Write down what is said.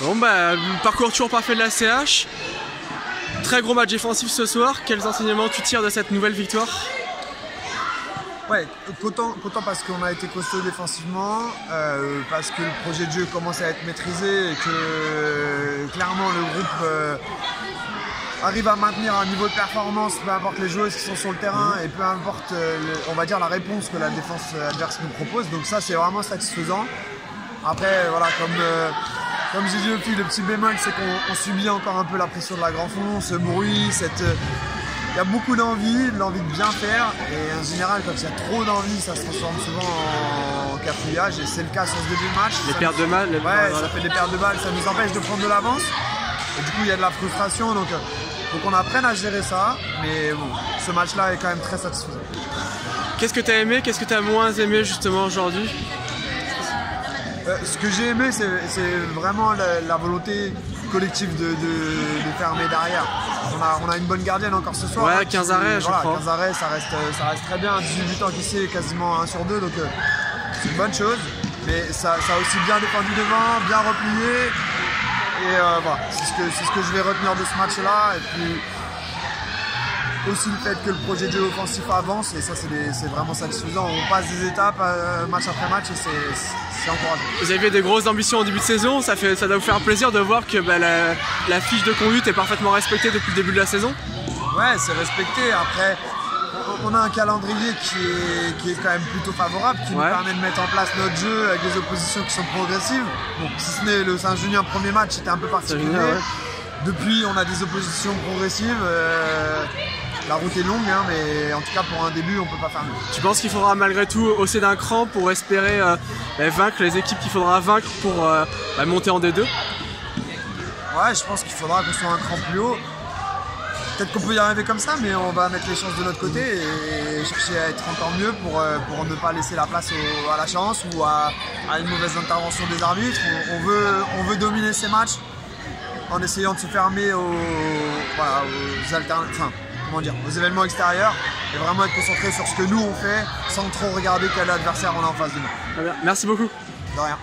Bon bah, parcours toujours parfait de la CH. Très gros match défensif ce soir. Quels enseignements tu tires de cette nouvelle victoire? Ouais, content parce qu'on a été costaud défensivement, parce que le projet de jeu commence à être maîtrisé et que clairement le groupe arrive à maintenir un niveau de performance, peu importe les joueuses qui sont sur le terrain et peu importe on va dire la réponse que la défense adverse nous propose. Donc ça c'est vraiment satisfaisant. Après voilà, comme j'ai dit au fil, le petit bémol c'est qu'on subit encore un peu la pression de la grand fond, ce bruit, il y a beaucoup d'envie, de bien faire, et en général quand il y a trop d'envie ça se transforme souvent en cafouillage, et c'est le cas sur ce début de match. Les pertes de balles. Ouais, ça fait des pertes de balles, ça nous empêche de prendre de l'avance, et du coup il y a de la frustration, donc faut qu'on apprenne à gérer ça, mais bon, ce match là est quand même très satisfaisant. Qu'est-ce que tu as aimé, qu'est-ce que tu as moins aimé justement aujourd'hui? Ce que j'ai aimé, c'est vraiment la volonté collective de fermer derrière. On a une bonne gardienne encore ce soir. Ouais, 15 arrêts, je crois. 15 arrêts, ça reste très bien. 18 buts encaissés, quasiment 1 sur 2, donc c'est une bonne chose. Mais ça a aussi bien défendu devant, bien replié. Et voilà, c'est ce que je vais retenir de ce match-là. Et puis aussi le fait que le projet de jeu offensif avance, et ça c'est vraiment satisfaisant. On passe des étapes match après match, et c'est encourageant. Vous avez des grosses ambitions en début de saison, ça doit vous faire plaisir de voir que la fiche de conduite est parfaitement respectée depuis le début de la saison? Ouais, c'est respecté. Après, on a un calendrier qui est quand même plutôt favorable, qui nous permet de mettre en place notre jeu avec des oppositions qui sont progressives. Bon, si ce n'est le Saint-Junien premier match, c'était un peu particulier. Depuis, on a des oppositions progressives. La route est longue, hein, mais en tout cas pour un début, on ne peut pas faire mieux. Tu penses qu'il faudra malgré tout hausser d'un cran pour espérer vaincre les équipes qu'il faudra vaincre pour monter en D2? Ouais, je pense qu'il faudra qu'on soit un cran plus haut. Peut-être qu'on peut y arriver comme ça, mais on va mettre les chances de notre côté et chercher à être encore mieux pour ne pas laisser la place à la chance ou à une mauvaise intervention des arbitres. On veut dominer ces matchs en essayant de se fermer aux événements extérieurs, et vraiment être concentré sur ce que nous on fait sans trop regarder quel adversaire on a en face de nous. Merci beaucoup. De rien.